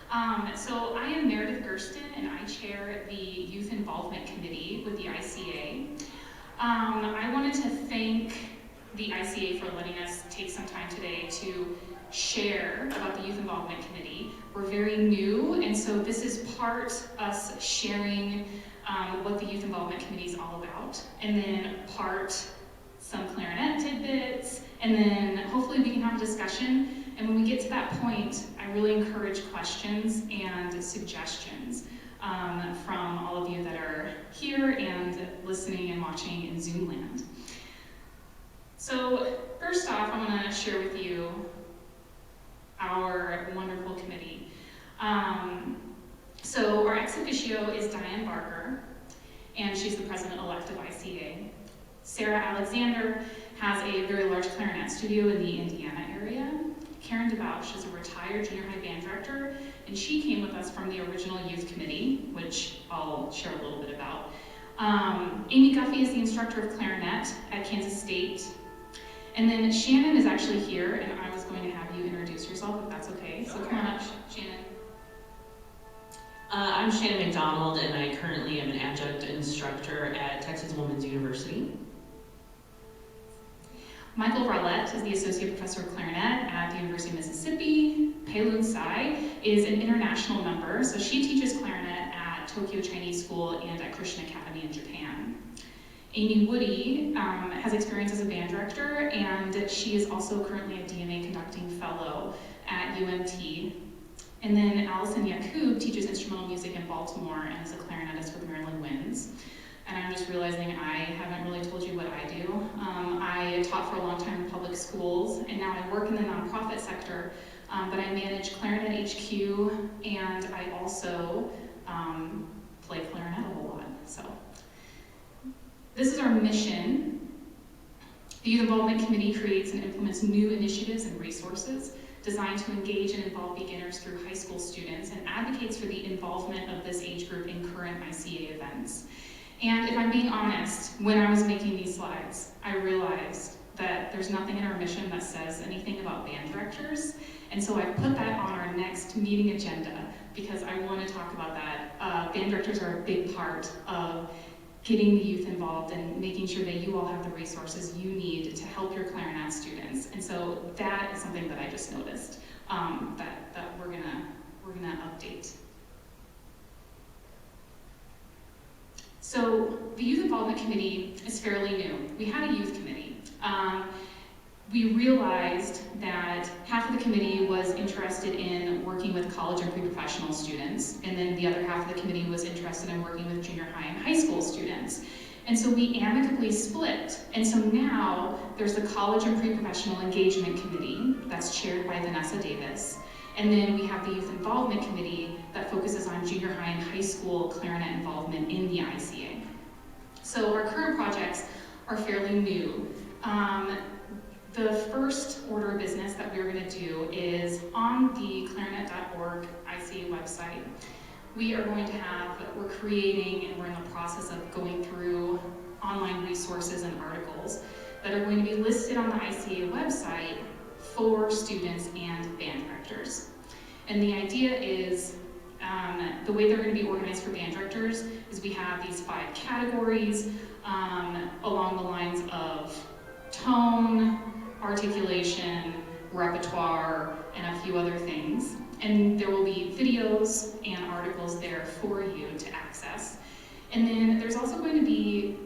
So I am Meredith Gersten, and I chair the Youth Involvement Committee with the ICA. I wanted to thank the ICA for letting us take some time today to share about the Youth Involvement Committee. We're very new, and so this is part us sharing what the Youth Involvement Committee is all about, and then part some clarinet tidbits, and then hopefully we can have a discussion. And when we get to that point, I really encourage questions and suggestions from all of you that are here and listening and watching in Zoom land. So first off, I want to share with you our wonderful committee. So our ex officio is Diane Barker, and she's the president-elect of ICA. Sarah Alexander has a very large clarinet studio in the Indiana area. Karen DeBausch is a retired junior high band director, and she came with us from the original youth committee, which I'll share a little bit about. Amy Guffey is the instructor of clarinet at Kansas State. And then Shannon is actually here, and I was going to have you introduce yourself, if that's okay. So come on up, Shannon. I'm Shannon McDonald, and I currently am an adjunct instructor at Texas Women's University. Michael Rowlett is the Associate Professor of Clarinet at the University of Mississippi. Peilun Tsai is an international member, so she teaches clarinet at Tokyo Chinese School and at Christian Academy in Japan. Amy Woody has experience as a band director, and she is also currently a DMA conducting fellow at UMT. And then Allison Yakub teaches instrumental music in Baltimore and is a clarinetist with Maryland Winds. And I'm just realizing I haven't really told you what I do. I taught for a long time in public schools, and now I work in the nonprofit sector, but I manage Clarinet HQ, and I also play clarinet a whole lot. So this is our mission. The Youth Involvement Committee creates and implements new initiatives and resources designed to engage and involve beginners through high school students, and advocates for the involvement of this age group in current ICA events. And if I'm being honest, when I was making these slides, I realized that there's nothing in our mission that says anything about band directors, and so I put that on our next meeting agenda because I want to talk about that. Band directors are a big part of getting the youth involved and making sure that you all have the resources you need to help your clarinet students. And so that is something that I just noticed that we're gonna update. So the Youth Involvement Committee is fairly new. We had a youth committee. We realized that half of the committee was interested in working with college and pre-professional students, and then the other half of the committee was interested in working with junior high and high school students. And so we amicably split. And so now there's the College and Pre-Professional Engagement Committee that's chaired by Vanessa Davis. And then we have the Youth Involvement Committee that focuses on junior high and high school clarinet involvement in the ICA. So our current projects are fairly new. The first order of business that we're going to do is on the clarinet.org ICA website. We're creating, and we're in the process of going through online resources and articles that are going to be listed on the ICA website for students and band directors. And the idea is, the way they're going to be organized for band directors is we have these 5 categories along the lines of tone, articulation, repertoire, and a few other things. And there will be videos and articles there for you to access. And then there's also going to be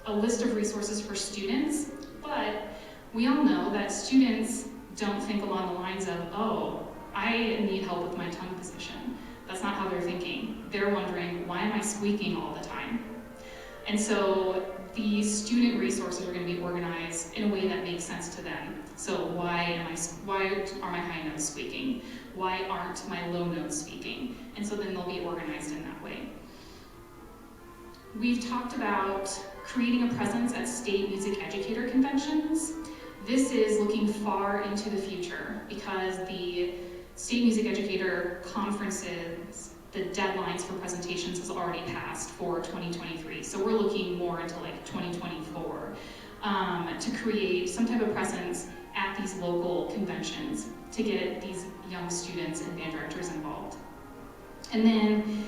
a list of resources for students, but we all know that students don't think along the lines of, oh, I need help with my tongue position. That's not how they're thinking. They're wondering, why am I squeaking all the time? And so the student resources are going to be organized in a way that makes sense to them. So why are my high notes squeaking? Why aren't my low notes squeaking? And so then they'll be organized in that way. We've talked about creating a presence at state music educator conventions. This is looking far into the future because the state music educator conferences, the deadlines for presentations has already passed for 2023. So we're looking more into like 2024 to create some type of presence at at these local conventions to get these young students and band directors involved. And then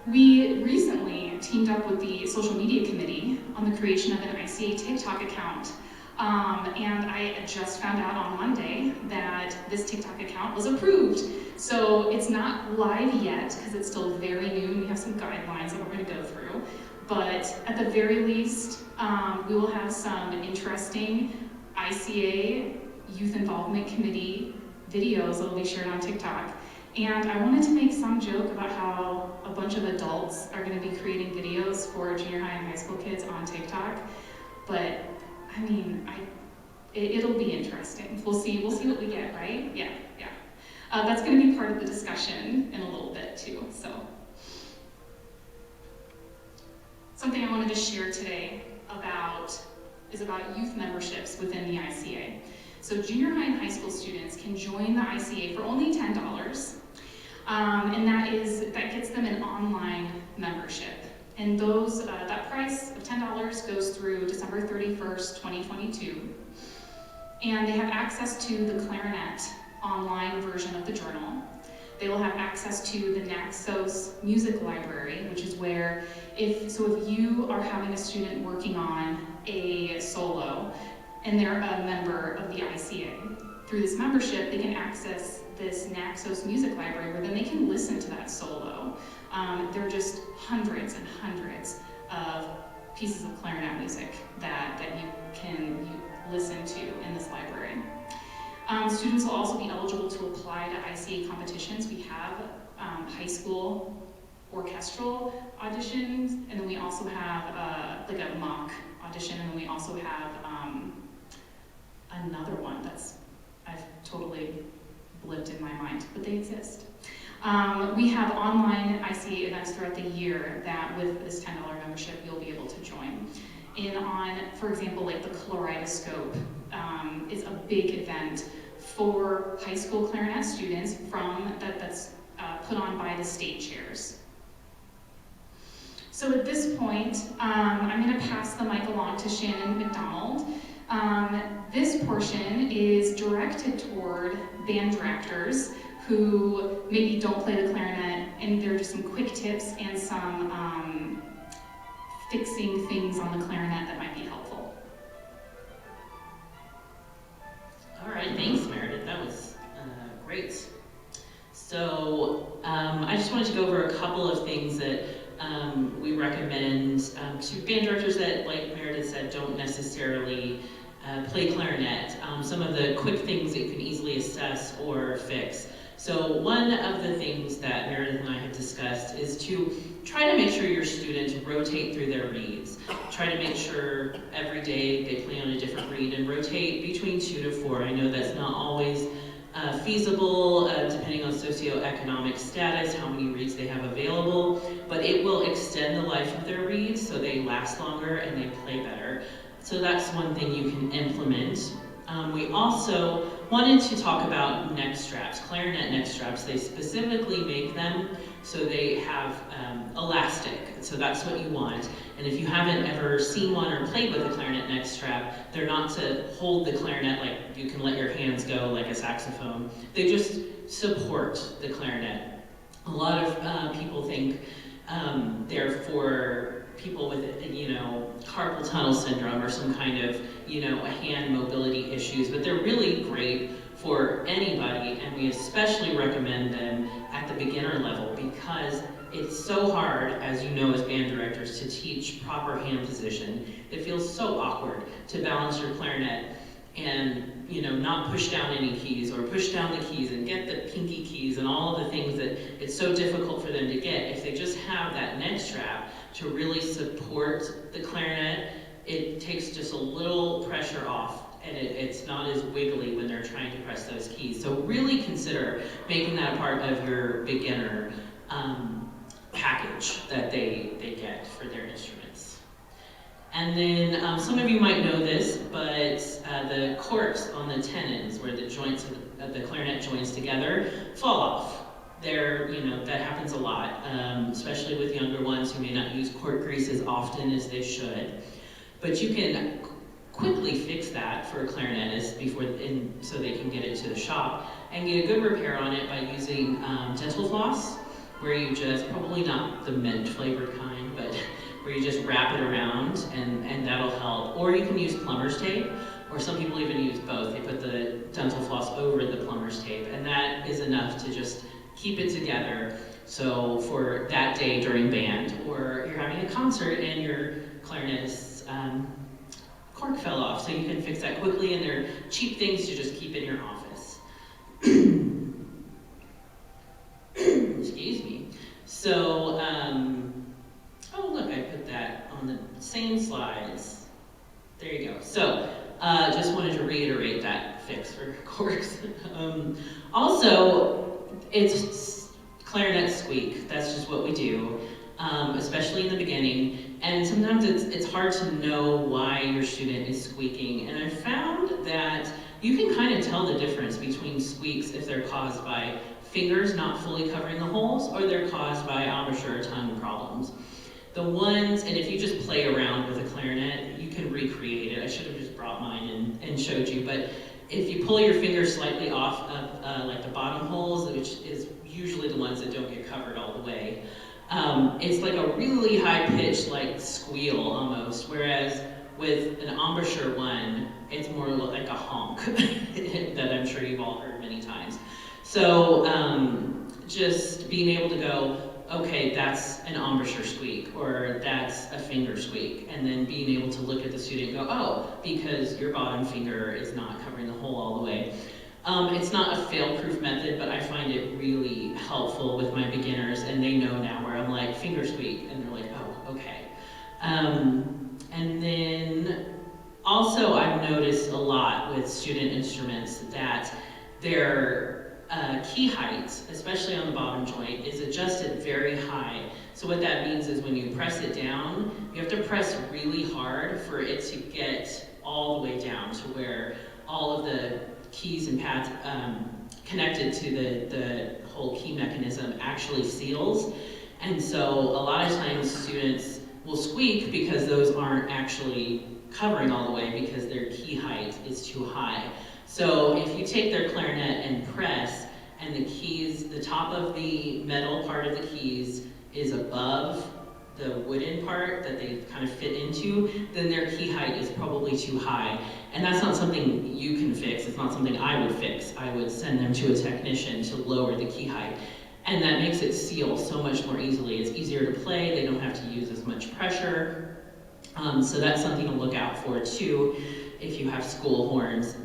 we recently teamed up with the social media committee on the creation of an ICA TikTok account. And I just found out on Monday that this TikTok account was approved. So it's not live yet because it's still very new and we have some guidelines that we're going to go through. But at the very least, we will have some interesting ICA Youth Involvement Committee videos that will be shared on TikTok. And I wanted to make some joke about how a bunch of adults are going to be creating videos for junior high and high school kids on TikTok. But I mean, it'll be interesting. We'll see what we get, right? Yeah. That's going to be part of the discussion in a little bit too. So, something I wanted to share today is about youth memberships within the ICA. So junior high and high school students can join the ICA for only $10, and that gets them an online membership. And that price of $10 goes through December 31st, 2022. And they have access to the Clarinet online version of the journal. They will have access to the Naxos music library, which is where, if you are having a student working on a solo and they're a member of the ICA, through this membership, they can access this Naxos music library where then they can listen to that solo. There are just hundreds and hundreds of pieces of clarinet music that you can listen to in this library. Students will also be eligible to apply to ICA competitions. We have high school orchestral auditions, and then we also have like a mock audition, and then we also have another one I've totally blipped in my mind, but they exist. We have online ICA events throughout the year that with this $10 membership you'll be able to join. For example, like the Kaleidoscope is a big event for high school clarinet students that's put on by the state chairs. So at this point, I'm going to pass the mic along to Shannon McDonald. This portion is directed toward band directors who maybe don't play the clarinet, and there are just some quick tips and some fixing things on the clarinet that might be helpful. All right, thanks, Meredith. That was great. So I just wanted to go over a couple of things that we recommend to band directors that, like Meredith said, don't necessarily play clarinet. Some of the quick things that you can easily assess or fix. So one of the things that Meredith and I have discussed is to try to make sure your students rotate through their reeds. Try to make sure every day they play on a different reed and rotate between 2 to 4. I know that's not always feasible, depending on socioeconomic status, how many reeds they have available, but it will extend the life of their reeds so they last longer and they play better. So that's one thing you can implement. We also wanted to talk about neck straps, clarinet neck straps. They specifically make them so they have elastic, so that's what you want. And if you haven't ever seen one or played with a clarinet neck strap, they're not to hold the clarinet like you can let your hands go like a saxophone. They just support the clarinet. A lot of people think they're for people with, carpal tunnel syndrome or some kind of, hand mobility issues, but they're really great for anybody, and we especially recommend them at the beginner level because it's so hard, as you know as band directors, to teach proper hand position. It feels so awkward to balance your clarinet and not push down any keys or push down the keys and get the pinky keys and all of the things that it's so difficult for them to get. If they just have that neck strap to really support the clarinet, it takes just a little pressure off and it's not as wiggly when they're trying to press those keys. So really consider making that a part of your beginner package that they get for their instruments. And then some of you might know this, but the corks on the tenons, where the joints of the clarinet joins together, fall off. That happens a lot, especially with younger ones who may not use cork grease as often as they should. But you can quickly fix that for a clarinetist so they can get it to the shop and get a good repair on it by using dental floss, where you just, probably not the mint flavored kind, but where you just wrap it around and that'll help. Or you can use plumber's tape, or some people even use both. They put the dental floss over the plumber's tape, and that is enough to just keep it together. So for that day during band, or you're having a concert and your clarinetist's cork fell off, so you can fix that quickly, and they're cheap things to just keep in your office. Excuse me. So, oh look, I put that on the same slides. There you go. So, just wanted to reiterate that fix for corks. Also, it's clarinet squeak. That's just what we do, especially in the beginning. And sometimes it's hard to know why your student is squeaking. And I found that you can kind of tell the difference between squeaks if they're caused by fingers not fully covering the holes, or they're caused by embouchure or tongue problems. The ones, and if you just play around with a clarinet, you can recreate it. I should have just brought mine and showed you, but if you pull your finger slightly off of like the bottom holes, which is usually the ones that don't get covered all the way, it's like a really high-pitched like squeal almost, whereas with an embouchure one, it's more like a honk that I'm sure you've all heard many times. So just being able to go, okay, that's an embouchure squeak, or that's a finger squeak, and then being able to look at the student and go, oh, because your bottom finger is not covering the hole all the way. It's not a fail-proof method, but I find it really helpful with my beginners, and they know now where I'm like, finger squeak, and they're like, oh, okay. And then also I've noticed a lot with student instruments that their key height, especially on the bottom joint, is adjusted very high. So what that means is when you press it down, you have to press really hard for it to get all the way down to where all of the keys and pads connected to the whole key mechanism actually seals. And so a lot of times students will squeak because those aren't actually covering all the way because their key height is too high. So if you take their clarinet and press, and the keys, the top of the metal part of the keys is above the wooden part that they kind of fit into, then their key height is probably too high. And that's not something you can fix. It's not something I would fix. I would send them to a technician to lower the key height. And that makes it seal so much more easily. It's easier to play. They don't have to use as much pressure. So that's something to look out for too if you have school horns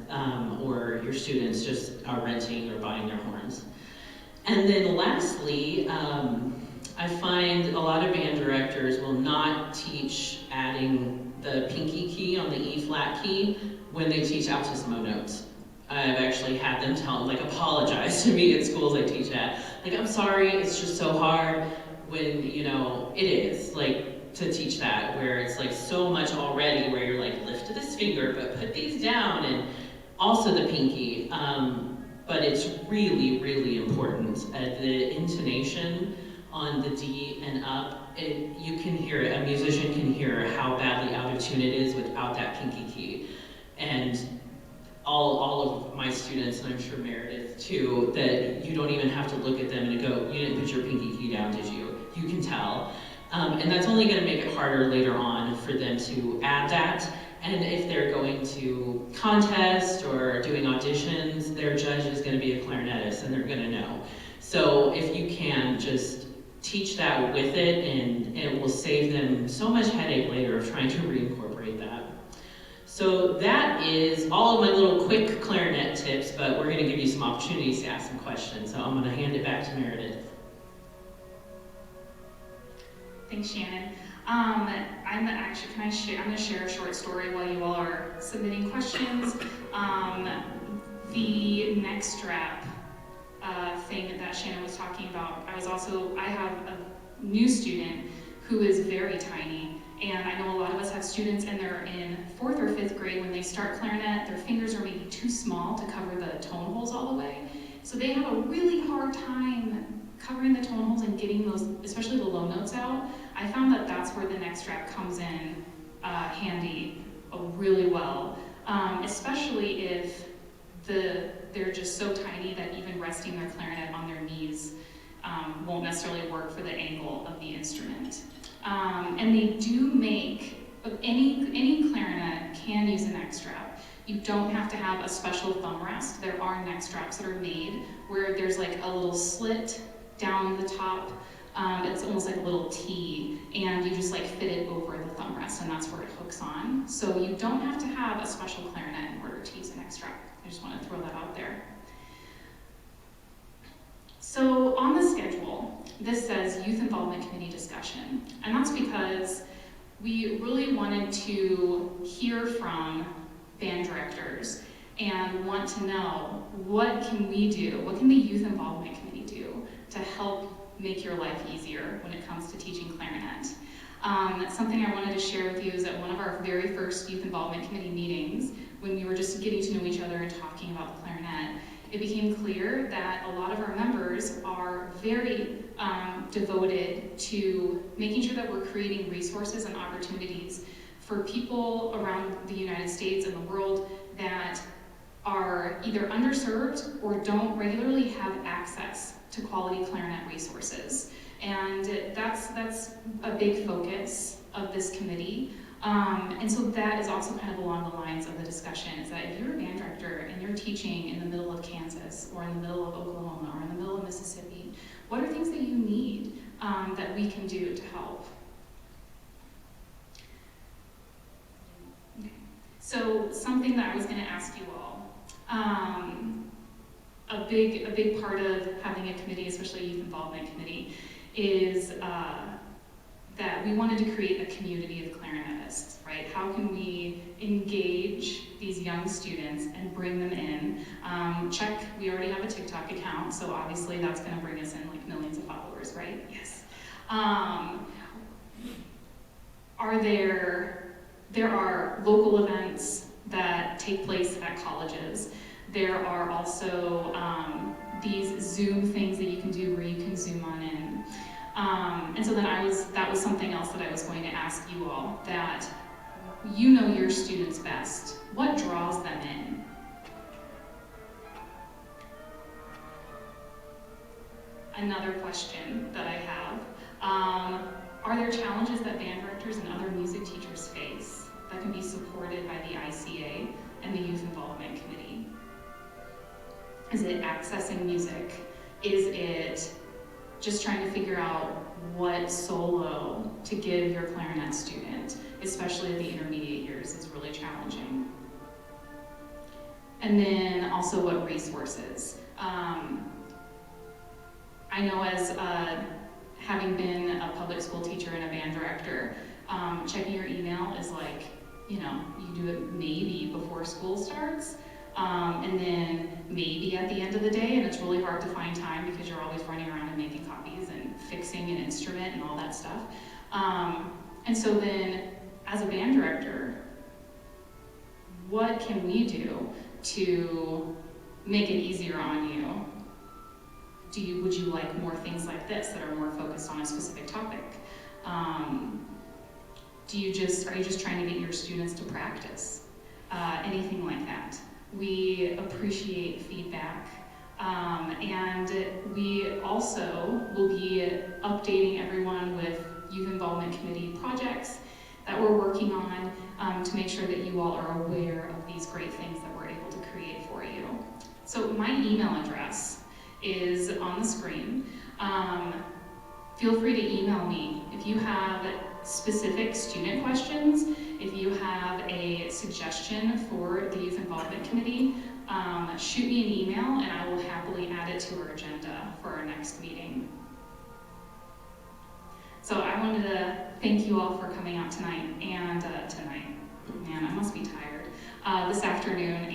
or your students just are renting or buying their horns. And then lastly, I find a lot of band directors will not teach adding the pinky key on the E flat key when they teach altissimo notes. I've actually had them apologize to me at schools I teach at. Like, I'm sorry, it's just so hard when, you know, it is, like, to teach that, where it's like so much already, where you're like, lift this finger, but put these down, and also the pinky. But it's really, really important. The intonation on the D and up, you can hear it, a musician can hear how badly out of tune it is without that pinky key. And all of my students, and I'm sure Meredith too, that you don't even have to look at them and go, you didn't put your pinky key down, did you? You can tell. And that's only going to make it harder later on for them to add that. And if they're going to contest or doing auditions, their judge is going to be a clarinetist and they're going to know. So if you can just teach that with it, and it will save them so much headache later of trying to reincorporate that. So that is all of my little quick clarinet tips, but we're going to give you some opportunities to ask some questions. So I'm going to hand it back to Meredith. Thanks, Shannon. I'm going to share a short story while you all are submitting questions. The neck strap thing that Shannon was talking about, I have a new student who is very tiny, and I know a lot of us have students and they're in 4th or 5th grade. When they start clarinet, their fingers are maybe too small to cover the tone holes all the way. So they have a really hard time covering the tone holes and getting those, especially the low notes out. I found that that's where the neck strap comes in handy really well, especially if they're just so tiny that even resting their clarinet on their knees won't necessarily work for the angle of the instrument. And they do make, any clarinet can use a neck strap. You don't have to have a special thumb rest. There are neck straps that are made where there's like a little slit down the top. It's almost like a little T, and you just like fit it over the thumb rest, and that's where it hooks on. So you don't have to have a special clarinet in order to use a neck strap. I just want to throw that out there. So on the schedule, this says Youth Involvement Committee discussion, and that's because we really wanted to hear from band directors and want to know, what can we do, what can the Youth Involvement Committee do to help make your life easier when it comes to teaching clarinet. Something I wanted to share with you is at one of our very first Youth Involvement Committee meetings, when we were just getting to know each other and talking about the clarinet, it became clear that a lot of our members are very devoted to making sure that we're creating resources and opportunities for people around the United States and the world that are either underserved or don't regularly have access to quality clarinet resources. And that's a big focus of this committee. And so that is also kind of along the lines of the discussion, is that if you're a band director and you're teaching in the middle of Kansas or in the middle of Oklahoma or in the middle of Mississippi, what are things that you need that we can do to help? Okay. So something that I was going to ask you all, a big part of having a committee, especially a youth involvement committee, is that we wanted to create a community of clarinetists, right? How can we engage these young students and bring them in? Check, we already have a TikTok account, so obviously that's going to bring us in like millions of followers, right? Yes. There are local events that take place at colleges. There are also these Zoom things that you can do where you can Zoom on in. And so then that was something else that I was going to ask you all, that you know your students best. What draws them in? Another question that I have, are there challenges that band directors and other music teachers face that can be supported by the ICA and the Youth Involvement Committee? Is it accessing music? Is it just trying to figure out what solo to give your clarinet student, especially at the intermediate years, is really challenging? And then also what resources? I know as having been a public school teacher and a band director, checking your email is like, you do it maybe before school starts, and then maybe at the end of the day, and it's really hard to find time because you're always running around and making copies and fixing an instrument and all that stuff. And so then, as a band director, what can we do to make it easier on you? Would you like more things like this that are more focused on a specific topic? Are you just trying to get your students to practice? Anything like that. We appreciate feedback. And we also will be updating everyone with Youth Involvement Committee projects that we're working on to make sure that you all are aware of these great things that we're able to create for you. So my email address is on the screen. Feel free to email me if you have specific student questions, if you have a suggestion for the Youth Involvement Committee, shoot me an email and I will happily add it to our agenda for our next meeting. So I wanted to thank you all for coming out tonight and man, I must be tired, this afternoon,